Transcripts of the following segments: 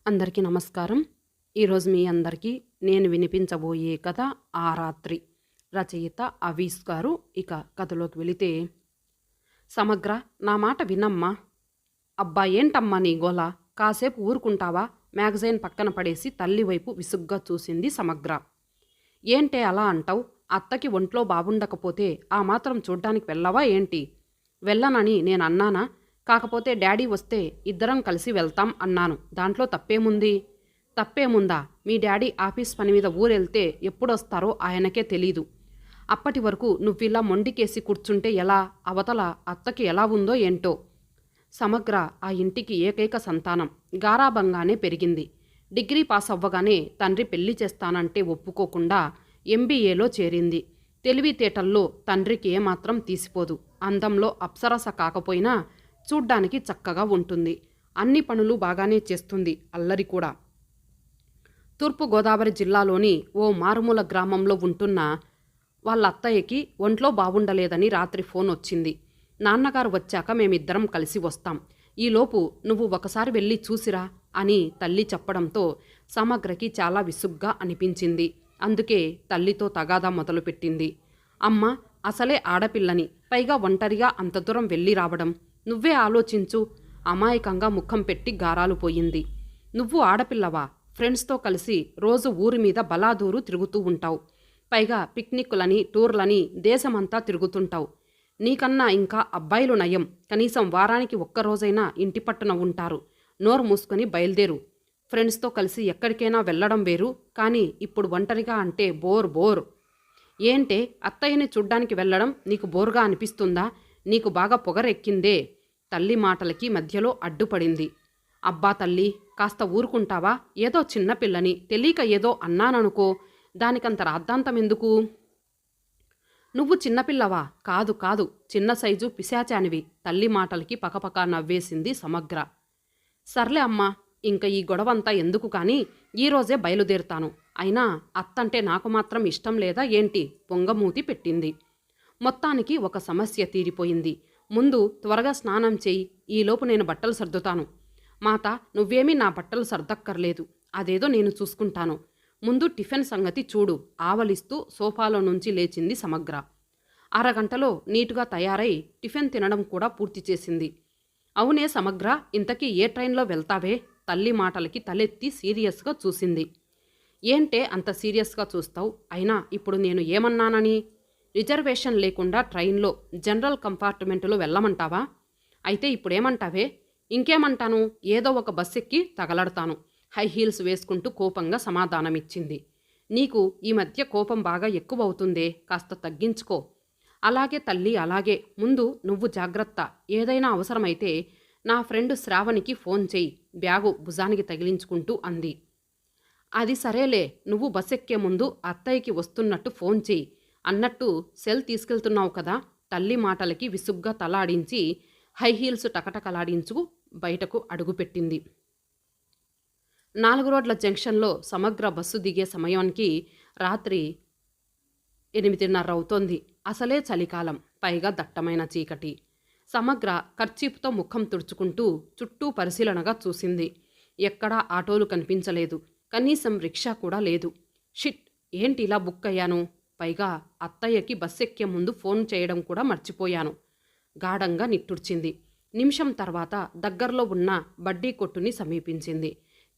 అందరికీ నమస్కారం. ఈరోజు మీ అందరికీ నేను వినిపించబోయే కథ 'ఆ రాత్రి'. రచయిత అవీస్ గారు. ఇక కథలోకి వెళితే, సమగ్ర, నా మాట వినమ్మా. అబ్బా, ఏంటమ్మా నీ గోల? కాసేపు ఊరుకుంటావా? మ్యాగజైన్ పక్కన పడేసి తల్లి వైపు విసుగ్గా చూసింది సమగ్ర. ఏంటే అలా అంటావు? అత్తకి ఒంట్లో బాగుండకపోతే ఆ మాత్రం చూడ్డానికి వెళ్ళవా ఏంటి? వెళ్ళనని నేను అన్నానా? కాకపోతే డాడీ వస్తే ఇద్దరం కలిసి వెళ్తాం అన్నాను. దాంట్లో తప్పేముంది? తప్పేముందా? మీ డాడీ ఆఫీస్ పని మీద ఊరెళ్తే ఎప్పుడొస్తారో ఆయనకే తెలీదు. అప్పటి వరకు నువ్విలా మొండికేసి కూర్చుంటే ఎలా? అవతల అత్తకి ఎలా ఉందో ఏంటో. సమగ్ర ఆ ఇంటికి ఏకైక సంతానం. గారాబంగానే పెరిగింది. డిగ్రీ పాస్ అవ్వగానే తండ్రి పెళ్లి చేస్తానంటే ఒప్పుకోకుండా ఎంబీఏలో చేరింది. తెలివితేటల్లో తండ్రికి ఏమాత్రం తీసిపోదు. అందంలో అప్సరస కాకపోయినా చూడ్డానికి చక్కగా ఉంటుంది. అన్ని పనులు బాగానే చేస్తుంది. అల్లరి కూడా. తూర్పుగోదావరి జిల్లాలోని ఓ మారుమూల గ్రామంలో ఉంటున్న వాళ్ళ అత్తయ్యకి ఒంట్లో బాగుండలేదని రాత్రి ఫోన్ వచ్చింది. నాన్నగారు వచ్చాక మేమిద్దరం కలిసి వస్తాం. ఈలోపు నువ్వు ఒకసారి వెళ్ళి చూసిరా అని తల్లి చెప్పడంతో సమగ్రకి చాలా విసుగ్గా అనిపించింది. అందుకే తల్లితో తగాదా మొదలుపెట్టింది. అమ్మ, అసలే ఆడపిల్లని, పైగా ఒంటరిగా అంత దూరం వెళ్ళి రావడం. నువ్వే ఆలోచించు. అమాయకంగా ముఖం పెట్టి గారాలు పోయింది. నువ్వు ఆడపిల్లవా? ఫ్రెండ్స్తో కలిసి రోజు ఊరి మీద బలాదూరు తిరుగుతూ ఉంటావు. పైగా పిక్నిక్లని, టూర్లని దేశమంతా తిరుగుతుంటావు. నీకన్నా ఇంకా అబ్బాయిలు నయం. కనీసం వారానికి ఒక్కరోజైనా ఇంటి పట్టున ఉంటారు. నోరు మూసుకొని బయలుదేరు. ఫ్రెండ్స్తో కలిసి ఎక్కడికైనా వెళ్ళడం వేరు, కానీ ఇప్పుడు ఒంటరిగా అంటే బోర్. ఏంటే, అత్తయ్యని చూడ్డానికి వెళ్ళడం నీకు బోరుగా అనిపిస్తుందా? నీకు బాగా పొగరెక్కిందే. తల్లి మాటలకి మధ్యలో అడ్డుపడింది. అబ్బా తల్లి, కాస్త ఊరుకుంటావా? ఏదో చిన్నపిల్లని తెలియక ఏదో అన్నాననుకో. దానికంత రాద్ధాంతం ఎందుకు? నువ్వు చిన్నపిల్లవా? కాదు, చిన్న సైజు పిశాచానివి. తల్లి మాటలకి పకపక నవ్వేసింది సమగ్ర. సర్లే అమ్మా, ఇంక ఈ గొడవంతా ఎందుకు కానీ ఈరోజే బయలుదేరుతాను. అయినా అత్తంటే నాకు మాత్రం ఇష్టం లేదా ఏంటి? పొంగమూతి పెట్టింది. మొత్తానికి ఒక సమస్య తీరిపోయింది. ముందు త్వరగా స్నానం చేయి. ఈలోపు నేను బట్టలు సర్దుతాను. మాత, నువ్వేమీ నా బట్టలు సర్దక్కర్లేదు. అదేదో నేను చూసుకుంటాను. ముందు టిఫిన్ సంగతి చూడు. ఆవలిస్తూ సోఫాలో నుంచి లేచింది సమగ్ర. అరగంటలో నీటుగా తయారై టిఫిన్ తినడం కూడా పూర్తి చేసింది. అవునే సమగ్ర, ఇంతకీ ఏ ట్రైన్లో వెళ్తావే? తల్లి మాటలకి తలెత్తి సీరియస్గా చూసింది. ఏంటే అంత సీరియస్గా చూస్తావు? అయినా ఇప్పుడు నేను ఏమన్నానని? రిజర్వేషన్ లేకుండా ట్రైన్లో జనరల్ కంపార్ట్మెంటులో వెళ్ళమంటావా? అయితే ఇప్పుడేమంటావే? ఇంకేమంటాను? ఏదో ఒక బస్ ఎక్కి తగలడతాను. హై హీల్స్ వేసుకుంటూ కోపంగా సమాధానమిచ్చింది. నీకు ఈ మధ్య కోపం బాగా ఎక్కువవుతుందే, కాస్త తగ్గించుకో. అలాగే తల్లి, అలాగే. ముందు నువ్వు జాగ్రత్త. ఏదైనా అవసరమైతే నా ఫ్రెండ్ శ్రావణికి ఫోన్ చేయి. బ్యాగు భుజానికి తగిలించుకుంటూ అంది. అది సరేలే, నువ్వు బస్ ఎక్కే ముందు అత్తయ్యకి వస్తున్నట్టు ఫోన్ చేయి. అన్నట్టు సెల్ తీసుకెళ్తున్నావు కదా? తల్లి మాటలకి విసుగ్గా తలాడించి హై హీల్స్ టకటకలాడించు బయటకు అడుగుపెట్టింది. 4 రోడ్ల జంక్షన్లో సమగ్ర బస్సు దిగే సమయానికి రాత్రి 8:30 అవుతోంది. అసలే చలికాలం, పైగా దట్టమైన చీకటి. సమగ్ర కర్చీపుతో ముఖం తుడుచుకుంటూ చుట్టూ పరిశీలనగా చూసింది. ఎక్కడా ఆటోలు కనిపించలేదు. కనీసం రిక్షా కూడా లేదు. షిట్, ఏంటి ఇలా బుక్ అయ్యాను? పైగా అత్తయ్యకి బస్ ఎక్కే ముందు ఫోన్ చేయడం కూడా మర్చిపోయాను. గాఢంగా నిట్టూర్చింది. నిమిషం తర్వాత దగ్గరలో ఉన్న బడ్డీ కొట్టుని సమీపించింది.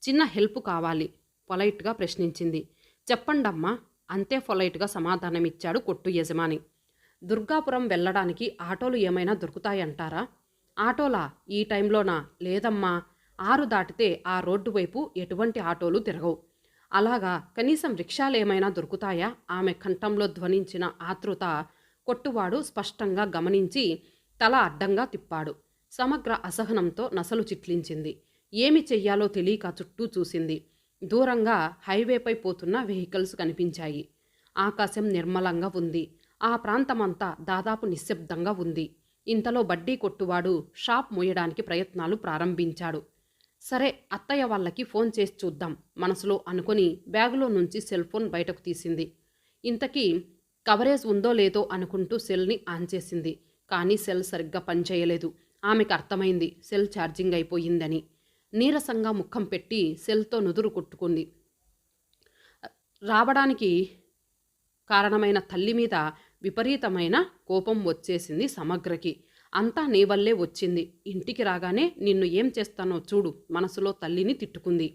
చిన్న హెల్ప్ కావాలి, పొలైట్గా ప్రశ్నించింది. చెప్పండమ్మా, అంతే పొలైట్గా సమాధానమిచ్చాడు కొట్టు యజమాని. దుర్గాపురం వెళ్ళడానికి ఆటోలు ఏమైనా దొరుకుతాయంటారా? ఆటోలా? ఈ టైంలోనా? లేదమ్మా, 6 దాటితే ఆ రోడ్డు వైపు ఎటువంటి ఆటోలు తిరగవు. అలాగా? కనీసం రిక్షాలేమైనా దొరుకుతాయా? ఆమె కంఠంలో ధ్వనించిన ఆతృత కొట్టువాడు స్పష్టంగా గమనించి తల అడ్డంగా తిప్పాడు. సమగ్ర అసహనంతో నసలు చిట్లించింది. ఏమి చెయ్యాలో తెలియక చుట్టూ చూసింది. దూరంగా హైవేపై పోతున్న వెహికల్స్ కనిపించాయి. ఆకాశం నిర్మలంగా ఉంది. ఆ ప్రాంతమంతా దాదాపు నిశ్శబ్దంగా ఉంది. ఇంతలో బడ్డీ కొట్టువాడు షాప్ మూయడానికి ప్రయత్నాలు ప్రారంభించాడు. సరే, అత్తయ్య వాళ్ళకి ఫోన్ చేసి చూద్దాం మనసులో అనుకుని బ్యాగులో నుంచి సెల్ ఫోన్ బయటకు తీసింది. ఇంతకీ కవరేజ్ ఉందో లేదో అనుకుంటూ సెల్ని ఆన్ చేసింది. కానీ సెల్ సరిగ్గా పనిచేయలేదు. ఆమెకు అర్థమైంది సెల్ ఛార్జింగ్ అయిపోయిందని. నీరసంగా ముఖం పెట్టి సెల్తో నుదురు కొట్టుకుంది. రావడానికి కారణమైన తల్లి మీద విపరీతమైన కోపం వచ్చేసింది సమగ్రకి. అంతా నీ వల్లే వచ్చింది. ఇంటికి రాగానే నిన్ను ఏం చేస్తానో చూడు మనసులో తల్లిని తిట్టుకుంది.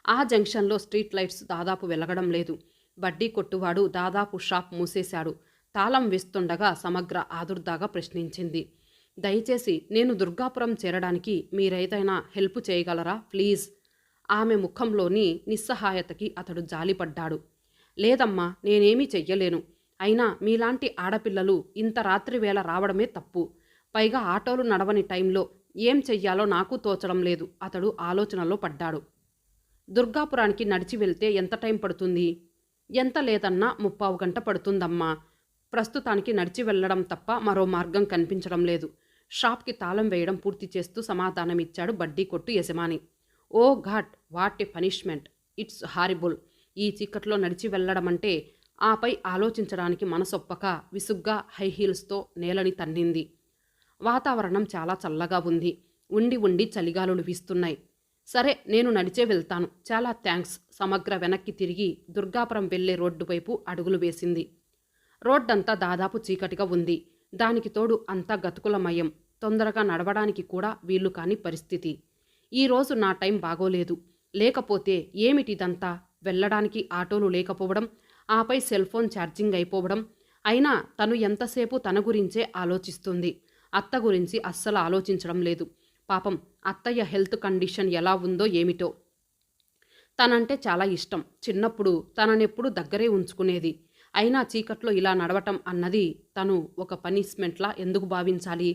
ఆ జంక్షన్లో స్ట్రీట్ లైట్స్ దాదాపు వెలగడం లేదు. బడ్డీ కొట్టువాడు దాదాపు షాప్ మూసేశాడు. తాళం వేస్తుండగా సమగ్ర ఆదుర్దాగా ప్రశ్నించింది. దయచేసి నేను దుర్గాపురం చేరడానికి మీరేదైనా హెల్ప్ చేయగలరా ప్లీజ్? ఆమె ముఖంలోని నిస్సహాయతకి అతడు జాలిపడ్డాడు. లేదమ్మా, నేనేమీ చెయ్యలేను. అయినా మీలాంటి ఆడపిల్లలు ఇంత రాత్రి వేళ రావడమే తప్పు. పైగా ఆటోలు నడవని టైంలో ఏం చెయ్యాలో నాకు తోచడం లేదు. అతడు ఆలోచనలో పడ్డాడు. దుర్గాపురానికి నడిచి వెళ్తే ఎంత టైం పడుతుంది? ఎంత లేదన్నా 3/4 గంట పడుతుందమ్మా. ప్రస్తుతానికి నడిచి వెళ్ళడం తప్ప మరో మార్గం కనిపించడం లేదు. షాప్కి తాళం వేయడం పూర్తి చేస్తూ సమాధానమిచ్చాడు బడ్డీ కొట్టు యజమాని. Oh god, what a punishment! It's horrible. ఈ చీకట్లో నడిచి వెళ్ళడమంటే. ఆపై ఆలోచించడానికి మనసొప్పక విసుగ్గా హైహీల్స్తో నేలని తన్నింది. వాతావరణం చాలా చల్లగా ఉంది. ఉండి ఉండి చలిగాలులు వీస్తున్నాయి. సరే, నేను నడిచే వెళ్తాను. చాలా థ్యాంక్స్. సమగ్ర వెనక్కి తిరిగి దుర్గాపురం వెళ్లే రోడ్డు వైపు అడుగులు వేసింది. రోడ్డంతా దాదాపు చీకటిగా ఉంది. దానికి తోడు అంతా గతుకులమయం. తొందరగా నడవడానికి కూడా వీలు కాని పరిస్థితి. ఈరోజు నా టైం బాగోలేదు. లేకపోతే ఏమిటిదంతా? వెళ్ళడానికి ఆటోలు లేకపోవడం, ఆపై సెల్ ఫోన్ ఛార్జింగ్ అయిపోవడం. అయినా తను ఎంతసేపు తన గురించే ఆలోచిస్తుంది. అత్త గురించి అస్సలు ఆలోచించడం లేదు. పాపం అత్తయ్య హెల్త్ కండిషన్ ఎలా ఉందో ఏమిటో. తనంటే చాలా ఇష్టం. చిన్నప్పుడు తననెప్పుడు దగ్గరే ఉంచుకునేది. అయినా చీకట్లో ఇలా నడవటం అన్నది తను ఒక పనిష్మెంట్లా ఎందుకు భావించాలి?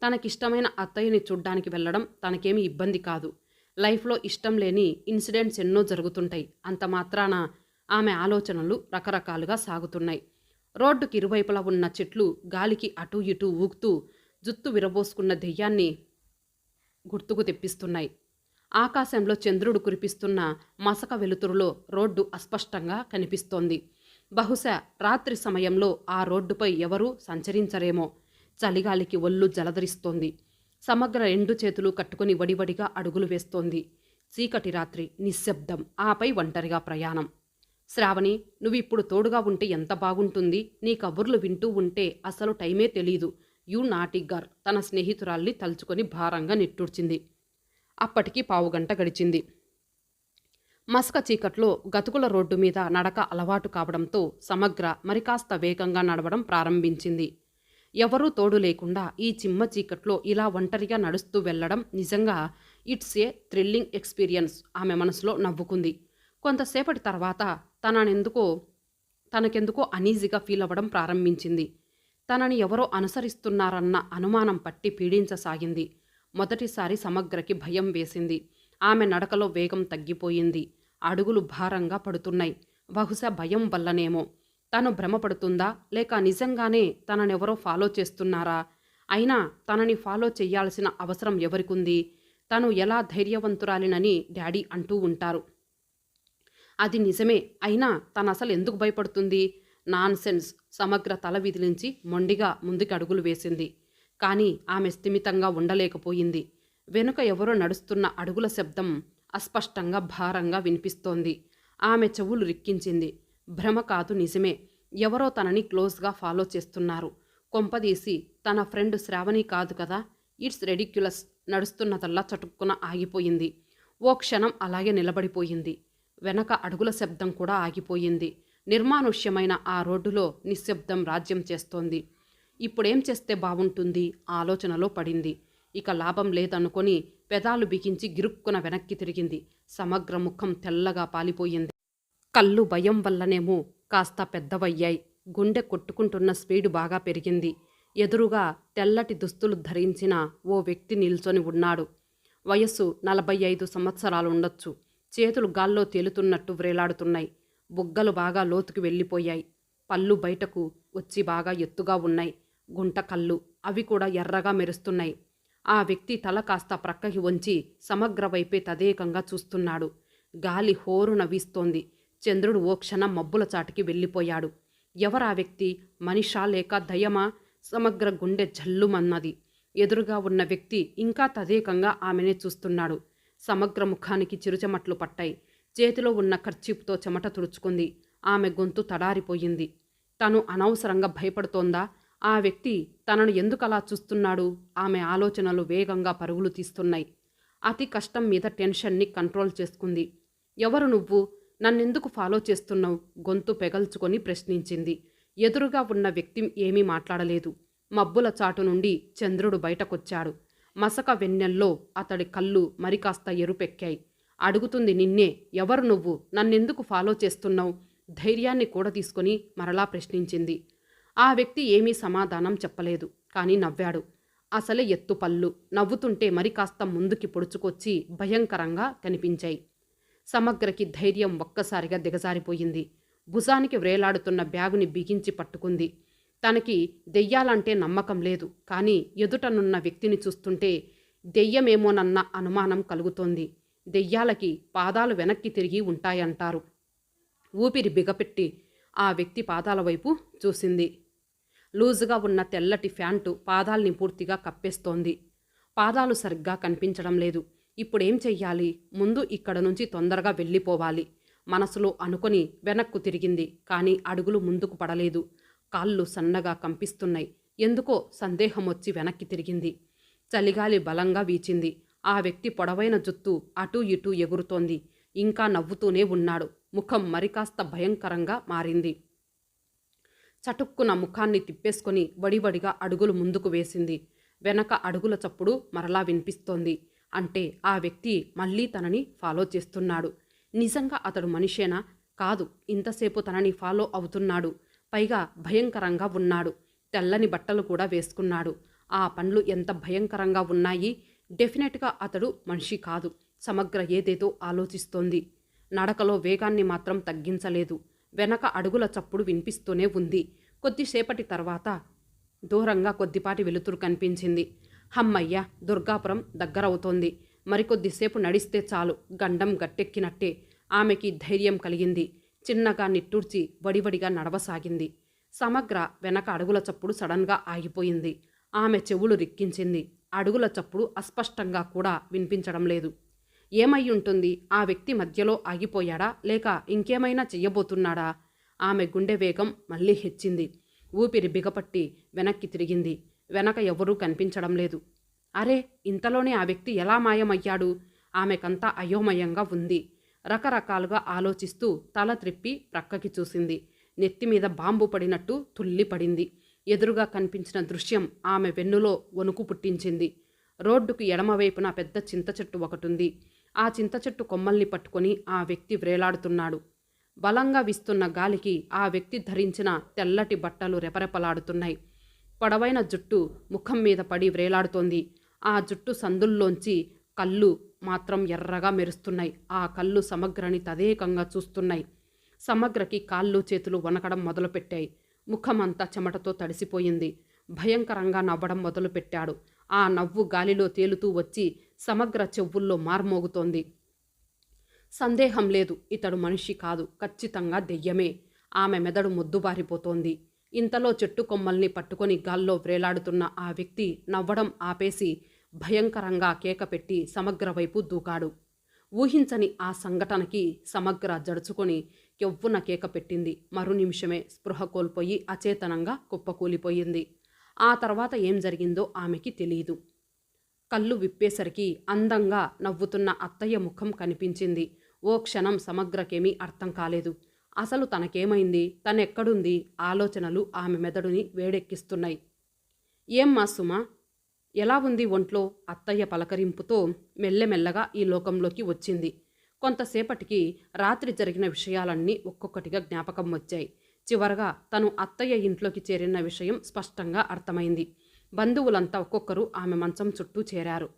తనకిష్టమైన అత్తయ్యని చూడ్డానికి వెళ్ళడం తనకేమీ ఇబ్బంది కాదు. లైఫ్లో ఇష్టం లేని ఇన్సిడెంట్స్ ఎన్నో జరుగుతుంటాయి. అంత మాత్రాన ఆమె ఆలోచనలు రకరకాలుగా సాగుతున్నాయి. రోడ్డుకి ఇరువైపులా ఉన్న చెట్లు గాలికి అటూ ఇటూ ఊగుతూ జుత్తు విరబోసుకున్న దెయ్యాన్ని గుర్తుకు తెప్పిస్తున్నాయి. ఆకాశంలో చంద్రుడు కురిపిస్తున్న మసక వెలుతురులో రోడ్డు అస్పష్టంగా కనిపిస్తోంది. బహుశా రాత్రి సమయంలో ఆ రోడ్డుపై ఎవరూ సంచరించరేమో. చలిగాలికి ఒళ్ళు జలధరిస్తోంది. సమగ్ర 2 చేతులు కట్టుకుని వడివడిగా అడుగులు వేస్తోంది. చీకటి రాత్రి, నిశ్శబ్దం, ఆపై ఒంటరిగా ప్రయాణం. శ్రావణి, నువ్విప్పుడు తోడుగా ఉంటే ఎంత బాగుంటుంది. నీ కబుర్లు వింటూ ఉంటే అసలు టైమే తెలీదు. యూ నాటి గర్. తన స్నేహితురాల్ని తలుచుకొని భారంగా నిట్టూర్చింది. అప్పటికి 1/4 గంట గడిచింది. మసక చీకట్లో గతుకుల రోడ్డు మీద నడక అలవాటు కావడంతో సమగ్ర మరికాస్త వేగంగా నడవడం ప్రారంభించింది. ఎవరూ తోడు లేకుండా ఈ చిమ్మ చీకట్లో ఇలా ఒంటరిగా నడుస్తూ వెళ్లడం నిజంగా ఇట్స్ ఏ థ్రిల్లింగ్ ఎక్స్పీరియన్స్. ఆమె మనసులో నవ్వుకుంది. కొంతసేపటి తర్వాత తనకెందుకో అనీజీగా ఫీల్ అవ్వడం ప్రారంభించింది. తనని ఎవరో అనుసరిస్తున్నారన్న అనుమానం పట్టి పీడించసాగింది. మొదటిసారి సమగ్రకి భయం వేసింది. ఆమె నడకలో వేగం తగ్గిపోయింది. అడుగులు భారంగా పడుతున్నాయి. బహుశా భయం వల్లనేమో. తను భ్రమపడుతుందా, లేక నిజంగానే తననెవరో ఫాలో చేస్తున్నారా? అయినా తనని ఫాలో చెయ్యాల్సిన అవసరం ఎవరికుంది? తను ఎలా ధైర్యవంతురాలినని డాడీ అంటూ ఉంటారు. అది నిజమే. అయినా తనసలు ఎందుకు భయపడుతుంది? నాన్సెన్స్. సమగ్ర తల విదిలించి మొండిగా ముందుకు అడుగులు వేసింది. కానీ ఆమె స్థిమితంగా ఉండలేకపోయింది. వెనుక ఎవరో నడుస్తున్న అడుగుల శబ్దం అస్పష్టంగా భారంగా వినిపిస్తోంది. ఆమె చెవులు రిక్కించింది. భ్రమ కాదు, నిజమే. ఎవరో తనని క్లోజ్గా ఫాలో చేస్తున్నారు. కొంపదీసి తన ఫ్రెండ్ శ్రావణి కాదు కదా? It's ridiculous. నడుస్తున్నదల్లా చటుక్కున ఆగిపోయింది. ఓ క్షణం అలాగే నిలబడిపోయింది. వెనక అడుగుల శబ్దం కూడా ఆగిపోయింది. నిర్మానుష్యమైన ఆ రోడ్డులో నిశ్శబ్దం రాజ్యం చేస్తోంది. ఇప్పుడేం చేస్తే బావుంటుంది? ఆలోచనలో పడింది. ఇక లాభం లేదనుకొని పెదాలు బిగించి గిరుక్కున వెనక్కి తిరిగింది. సమగ్ర ముఖం తెల్లగా పాలిపోయింది. కళ్ళు భయం వల్లనేమో కాస్త పెద్దవయ్యాయి. గుండె కొట్టుకుంటున్న స్పీడు బాగా పెరిగింది. ఎదురుగా తెల్లటి దుస్తులు ధరించిన ఓ వ్యక్తి నిల్చొని ఉన్నాడు. వయస్సు 45 సంవత్సరాలుండొచ్చు. చేతులు గాల్లో తేలుతున్నట్టు వ్రేలాడుతున్నాయి. బుగ్గలు బాగా లోతుకు వెళ్ళిపోయాయి. పళ్ళు బయటకు వచ్చి బాగా ఎత్తుగా ఉన్నాయి. గుంట కళ్ళు, అవి కూడా ఎర్రగా మెరుస్తున్నాయి. ఆ వ్యక్తి తల కాస్త ప్రక్కకి వంచి సమగ్ర వైపే తదేకంగా చూస్తున్నాడు. గాలి హోరున వీస్తోంది. చంద్రుడు ఓ క్షణం మబ్బుల చాటికి వెళ్ళిపోయాడు. ఎవరా వ్యక్తి? మనిషా లేక దయ్యమా? సమగ్ర గుండె జల్లుమన్నది. ఎదురుగా ఉన్న వ్యక్తి ఇంకా తదేకంగా ఆమెనే చూస్తున్నాడు. సమగ్ర ముఖానికి చిరుచెమట్లు పట్టాయి. చేతిలో ఉన్న కర్చీప్తో చెమట తుడుచుకుంది. ఆమె గొంతు తడారిపోయింది. తను అనవసరంగా భయపడుతోందా? ఆ వ్యక్తి తనను ఎందుకలా చూస్తున్నాడు? ఆమె ఆలోచనలు వేగంగా పరుగులు తీస్తున్నాయి. అతి కష్టం మీద టెన్షన్ని కంట్రోల్ చేసుకుంది. ఎవరు నువ్వు? నన్నెందుకు ఫాలో చేస్తున్నావు? గొంతు పెగల్చుకొని ప్రశ్నించింది. ఎదురుగా ఉన్న వ్యక్తి ఏమీ మాట్లాడలేదు. మబ్బుల చాటు నుండి చంద్రుడు బయటకొచ్చాడు. మసక వెన్నెల్లో అతడి కళ్ళు మరికాస్త ఎరుపెక్కాయి. అడుగుతుంది నిన్నే. ఎవరు నువ్వు? నన్నెందుకు ఫాలో చేస్తున్నావు? ధైర్యాన్ని కూడా తీసుకొని మరలా ప్రశ్నించింది. ఆ వ్యక్తి ఏమీ సమాధానం చెప్పలేదు. కానీ నవ్వాడు. అసలే ఎత్తు పళ్ళు. నవ్వుతుంటే మరి కాస్త ముందుకి పొడుచుకొచ్చి భయంకరంగా కనిపించాయి. సమగ్రకి ధైర్యం ఒక్కసారిగా దిగజారిపోయింది. భుజానికి వ్రేలాడుతున్న బ్యాగుని బిగించి పట్టుకుంది. తనకి దెయ్యాలంటే నమ్మకం లేదు. కానీ ఎదుటనున్న వ్యక్తిని చూస్తుంటే దెయ్యమేమోనన్న అనుమానం కలుగుతోంది. దెయ్యాలకి పాదాలు వెనక్కి తిరిగి ఉంటాయంటారు. ఊపిరి బిగపెట్టి ఆ వ్యక్తి పాదాల వైపు చూసింది. లూజుగా ఉన్న తెల్లటి ప్యాంటు పాదాల్ని పూర్తిగా కప్పేస్తోంది. పాదాలు సరిగ్గా కనిపించడం లేదు. ఇప్పుడేం చెయ్యాలి? ముందు ఇక్కడ నుంచి తొందరగా వెళ్ళిపోవాలి మనసులో అనుకొని వెనక్కు తిరిగింది. కానీ అడుగులు ముందుకు పడలేదు. కాళ్ళు సన్నగా కంపిస్తున్నాయి. ఎందుకో సందేహం వచ్చి వెనక్కి తిరిగింది. చలిగాలి బలంగా వీచింది. ఆ వ్యక్తి పొడవైన జుత్తు అటూ ఇటూ ఎగురుతోంది. ఇంకా నవ్వుతూనే ఉన్నాడు. ముఖం మరికాస్త భయంకరంగా మారింది. చటుక్కున ముఖాన్ని తిప్పేసుకొని వడివడిగా అడుగులు ముందుకు వేసింది. వెనక అడుగుల చప్పుడు మరలా వినిపిస్తోంది. అంటే ఆ వ్యక్తి మళ్ళీ తనని ఫాలో చేస్తున్నాడు. నిజంగా అతడు మనిషేనా? కాదు, ఇంతసేపు తనని ఫాలో అవుతున్నాడు. పైగా భయంకరంగా ఉన్నాడు. తెల్లని బట్టలు కూడా వేసుకున్నాడు. ఆ పండ్లు ఎంత భయంకరంగా ఉన్నాయి. డెఫినెట్గా అతడు మనిషి కాదు. సమగ్ర ఏదేదో ఆలోచిస్తోంది. నడకలో వేగాన్ని మాత్రం తగ్గించలేదు. వెనక అడుగుల చప్పుడు వినిపిస్తూనే ఉంది. కొద్దిసేపటి తర్వాత దూరంగా కొద్దిపాటి వెలుతురు కనిపించింది. హమ్మయ్య, దుర్గాపురం దగ్గరవుతోంది. మరికొద్దిసేపు నడిస్తే చాలు, గండం గట్టెక్కినట్టే. ఆమెకి ధైర్యం కలిగింది. చిన్నగా నిట్టూర్చి వడివడిగా నడవసాగింది. సమగ్ర వెనక అడుగుల చప్పుడు సడన్గా ఆగిపోయింది. ఆమె చెవులు రిక్కించింది. అడుగుల చప్పుడు అస్పష్టంగా కూడా వినిపించడం లేదు. ఏమై ఉంటుంది? ఆ వ్యక్తి మధ్యలో ఆగిపోయాడా? లేక ఇంకేమైనా చెయ్యబోతున్నాడా? ఆమె గుండె వేగం మళ్ళీ హెచ్చింది. ఊపిరి బిగపట్టి వెనక్కి తిరిగింది. వెనక ఎవరూ కనిపించడం లేదు. అరే, ఇంతలోనే ఆ వ్యక్తి ఎలా మాయమయ్యాడు? ఆమెకంతా అయోమయంగా ఉంది. రకరకాలుగా ఆలోచిస్తూ తల త్రిప్పి ప్రక్కకి చూసింది. నెత్తిమీద బాంబు పడినట్టు తుల్లిపడింది. ఎదురుగా కనిపించిన దృశ్యం ఆమె వెన్నులో వణుకు పుట్టించింది. రోడ్డుకు ఎడమవైపున పెద్ద చింత చెట్టు ఒకటుంది. ఆ చింత చెట్టు కొమ్మల్ని పట్టుకొని ఆ వ్యక్తి వ్రేలాడుతున్నాడు. బలంగా వీస్తున్న గాలికి ఆ వ్యక్తి ధరించిన తెల్లటి బట్టలు రెపరెపలాడుతున్నాయి. పొడవైన జుట్టు ముఖం మీద పడి వ్రేలాడుతోంది. ఆ జుట్టు సందుల్లోంచి కళ్ళు మాత్రం ఎర్రగా మెరుస్తున్నాయి. ఆ కళ్ళు సమగ్రని తదేకంగా చూస్తున్నాయి. సమగ్రకి కాళ్ళు చేతులు వణకడం మొదలుపెట్టాయి. ముఖమంతా చెమటతో తడిసిపోయింది. భయంకరంగా నవ్వడం మొదలుపెట్టాడు. ఆ నవ్వు గాలిలో తేలుతూ వచ్చి సమగ్ర చెవుల్లో మార్మోగుతోంది. సందేహం లేదు, ఇతడు మనిషి కాదు, ఖచ్చితంగా దెయ్యమే. ఆమె మెదడు మొద్దుబారిపోతోంది. ఇంతలో చెట్టు కొమ్మల్ని పట్టుకొని గాల్లో వ్రేలాడుతున్న ఆ వ్యక్తి నవ్వడం ఆపేసి భయంకరంగా కేకపెట్టి సమగ్ర వైపు దూకాడు. ఊహించని ఆ సంఘటనకి సమగ్ర జడుచుకొని కెవ్వున కేక పెట్టింది. మరు నిమిషమే స్పృహ కోల్పోయి అచేతనంగా కుప్పకూలిపోయింది. ఆ తర్వాత ఏం జరిగిందో ఆమెకి తెలియదు. కళ్ళు విప్పేసరికి అందంగా నవ్వుతున్న అత్తయ్య ముఖం కనిపించింది. ఓ క్షణం సమగ్రకేమీ అర్థం కాలేదు. అసలు తనకేమైంది? తనెక్కడుంది? ఆలోచనలు ఆమె మెదడుని వేడెక్కిస్తున్నాయి. ఏమ్మా సుమా, ఎలా ఉంది ఒంట్లో? అత్తయ్య పలకరింపుతో మెల్లెమెల్లగా ఈ లోకంలోకి వచ్చింది. కొంతసేపటికి రాత్రి జరిగిన విషయాలన్నీ ఒక్కొక్కటిగా జ్ఞాపకం వచ్చాయి. చివరగా తను అత్తయ్య ఇంట్లోకి చేరిన విషయం స్పష్టంగా అర్థమైంది. బంధువులంతా ఒక్కొక్కరు ఆమె మంచం చుట్టూ చేరారు.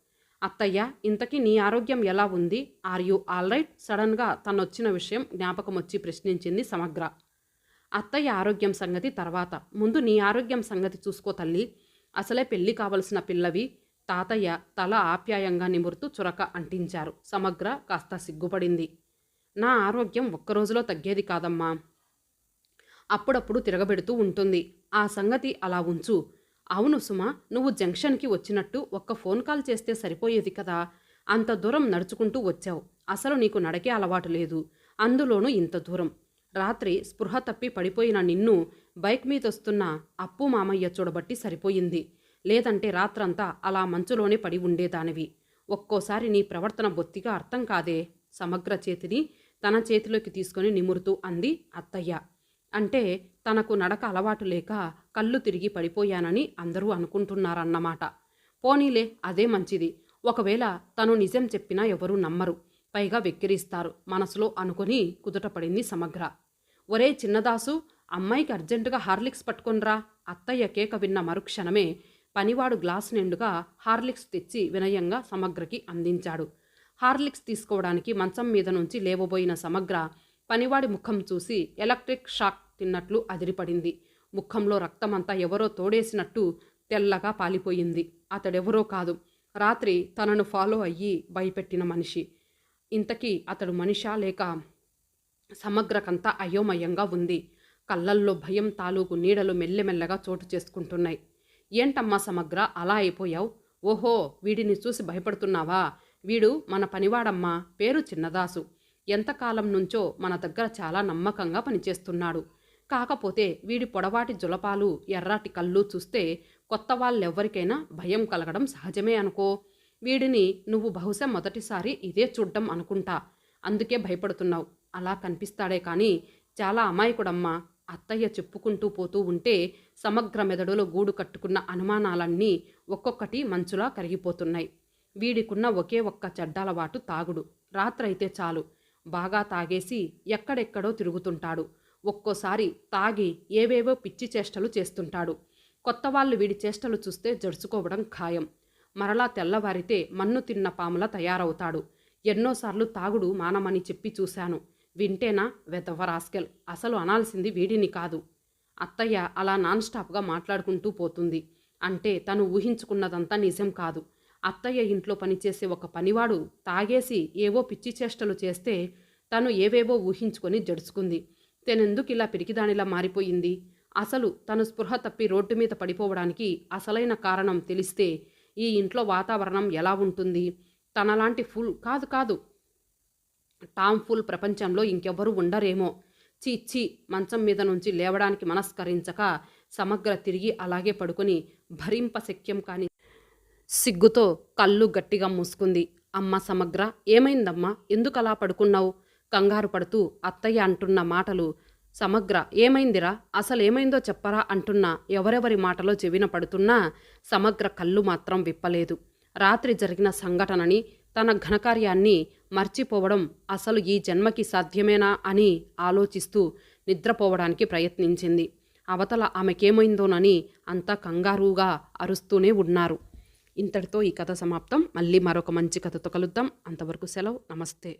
అత్తయ్య, ఇంతకీ నీ ఆరోగ్యం ఎలా ఉంది? Are you all right? సడన్గా తనొచ్చిన విషయం జ్ఞాపకం వచ్చి ప్రశ్నించింది సమగ్ర. అత్తయ్య ఆరోగ్యం సంగతి తర్వాత, ముందు నీ ఆరోగ్యం సంగతి చూసుకో తల్లి. అసలే పెళ్లి కావలసిన పిల్లవి. తాతయ్య తల ఆప్యాయంగా నిమురుతూ చురక అంటించారు. సమగ్ర కాస్త సిగ్గుపడింది. నా ఆరోగ్యం ఒక్కరోజులో తగ్గేది కాదమ్మా, అప్పుడప్పుడు తిరగబెడుతూ ఉంటుంది. ఆ సంగతి అలా ఉంచు. అవును సుమా, నువ్వు జంక్షన్కి వచ్చినట్టు ఒక్క ఫోన్ కాల్ చేస్తే సరిపోయేది కదా. అంత దూరం నడుచుకుంటూ వచ్చావు. అసలు నీకు నడకే అలవాటు లేదు, అందులోనూ ఇంత దూరం. రాత్రి స్పృహ తప్పి పడిపోయిన నిన్ను బైక్ మీదొస్తున్న అప్పు మామయ్య చూడబట్టి సరిపోయింది. లేదంటే రాత్రంతా అలా మంచులోనే పడి ఉండేదానివి. ఒక్కోసారి నీ ప్రవర్తన బొత్తిగా అర్థం కాదే. సమగ్ర చేతిని తన చేతిలోకి తీసుకొని నిమురుతూ అంది అత్తయ్య. అంటే తనకు నడక అలవాటు లేక కళ్ళు తిరిగి పడిపోయానని అందరూ అనుకుంటున్నారన్నమాట. పోనీలే, అదే మంచిది. ఒకవేళ తను నిజం చెప్పినా ఎవరూ నమ్మరు, పైగా వెక్కిరిస్తారు మనసులో అనుకొని కుదుటపడింది సమగ్ర. ఒరే చిన్నదాసు, అమ్మాయికి అర్జెంటుగా హార్లిక్స్ పట్టుకొనిరా. అత్తయ్య కేక విన్న మరుక్షణమే పనివాడు గ్లాసు నిండుగా హార్లిక్స్ తెచ్చి వినయంగా సమగ్రకి అందించాడు. హార్లిక్స్ తీసుకోవడానికి మంచం మీద నుంచి లేవబోయిన సమగ్ర పనివాడి ముఖం చూసి ఎలక్ట్రిక్ షాక్ తిన్నట్లు అదిరిపడింది. ముఖంలో రక్తమంతా ఎవరో తోడేసినట్టు తెల్లగా పాలిపోయింది. అతడెవరో కాదు, రాత్రి తనను ఫాలో అయ్యి భయపెట్టిన మనిషి. ఇంతకీ అతడు మనిషా లేక? సమగ్రకంతా అయోమయంగా ఉంది. కళ్ళల్లో భయం తాలూకు నీడలు మెల్లమెల్లగా చోటు చేసుకుంటున్నాయి. ఏంటమ్మా సమగ్ర, అలా అయిపోయావు? ఓహో, వీడిని చూసి భయపడుతున్నావా? వీడు మన పనివాడమ్మా, పేరు చిన్నదాసు. ఎంతకాలం నుంచో మన దగ్గర చాలా నమ్మకంగా పనిచేస్తున్నాడు. కాకపోతే వీడి పొడవాటి జులపాలు ఎర్రాటి కళ్ళు చూస్తే కొత్త వాళ్ళెవ్వరికైనా భయం కలగడం సహజమే అనుకో. వీడిని నువ్వు బహుశా మొదటిసారి ఇదే చూడ్డం అనుకుంటా, అందుకే భయపడుతున్నావు. అలా కనిపిస్తాడే కానీ చాలా అమాయకుడమ్మా. అత్తయ్య చెప్పుకుంటూ పోతూ ఉంటే సమగ్ర మెదడులో గూడు కట్టుకున్న అనుమానాలన్నీ ఒక్కొక్కటి మంచులా కరిగిపోతున్నాయి. వీడికున్న ఒకే ఒక్క చెడ్డలవాటు తాగుడు. రాత్రైతే చాలు బాగా తాగేసి ఎక్కడెక్కడో తిరుగుతుంటాడు. ఒక్కోసారి తాగి ఏవేవో పిచ్చి చేష్టలు చేస్తుంటాడు. కొత్త వాళ్ళు వీడి చేష్టలు చూస్తే జడుచుకోవడం ఖాయం. మరలా తెల్లవారితే మన్ను తిన్న పాములా తయారవుతాడు. ఎన్నోసార్లు తాగుడు మానమని చెప్పి చూశాను, వింటేనా వెధవ రాస్కెల్. అసలు అనాల్సింది వీడిని కాదు. అత్తయ్య అలా నాన్ స్టాప్గా మాట్లాడుకుంటూ పోతుంది. అంటే తను ఊహించుకున్నదంతా నిజం కాదు. అత్తయ్య ఇంట్లో పనిచేసే ఒక పనివాడు తాగేసి ఏవో పిచ్చి చేష్టలు చేస్తే తను ఏవేవో ఊహించుకొని జడుచుకుంది. తనెందుకు ఇలా పిరికిదానిలా మారిపోయింది? అసలు తను స్పృహ తప్పి రోడ్డు మీద పడిపోవడానికి అసలైన కారణం తెలిస్తే ఈ ఇంట్లో వాతావరణం ఎలా ఉంటుంది? తనలాంటి ఫుల్ కాదు టామ్ ఫుల్ ప్రపంచంలో ఇంకెవ్వరూ ఉండరేమో. చీ, మంచం మీద నుంచి లేవడానికి మనస్కరించక సమగ్ర తిరిగి అలాగే పడుకొని భరింపశక్యం కాని సిగ్గుతో కళ్ళు గట్టిగా మూసుకుంది. అమ్మ సమగ్ర, ఏమైందమ్మా? ఎందుకలా పడుకున్నావు? కంగారు పడుతూ అత్తయ్య అంటున్న మాటలు సమగ్ర ఏమైందిరా, అసలేమైందో చెప్పరా అంటున్నా ఎవరెవరి మాటలో చెవిన పడుతున్నా సమగ్ర కళ్ళు మాత్రం విప్పలేదు. రాత్రి జరిగిన సంఘటనని, తన ఘనకార్యాన్ని మర్చిపోవడం అసలు ఈ జన్మకి సాధ్యమేనా అని ఆలోచిస్తూ నిద్రపోవడానికి ప్రయత్నించింది. అవతల ఆమెకేమైందోనని అంతా కంగారుగా అరుస్తూనే ఉన్నారు. ఇంతటితో ఈ కథ సమాప్తం. మళ్ళీ మరొక మంచి కథతో కలుద్దాం. అంతవరకు సెలవు. నమస్తే.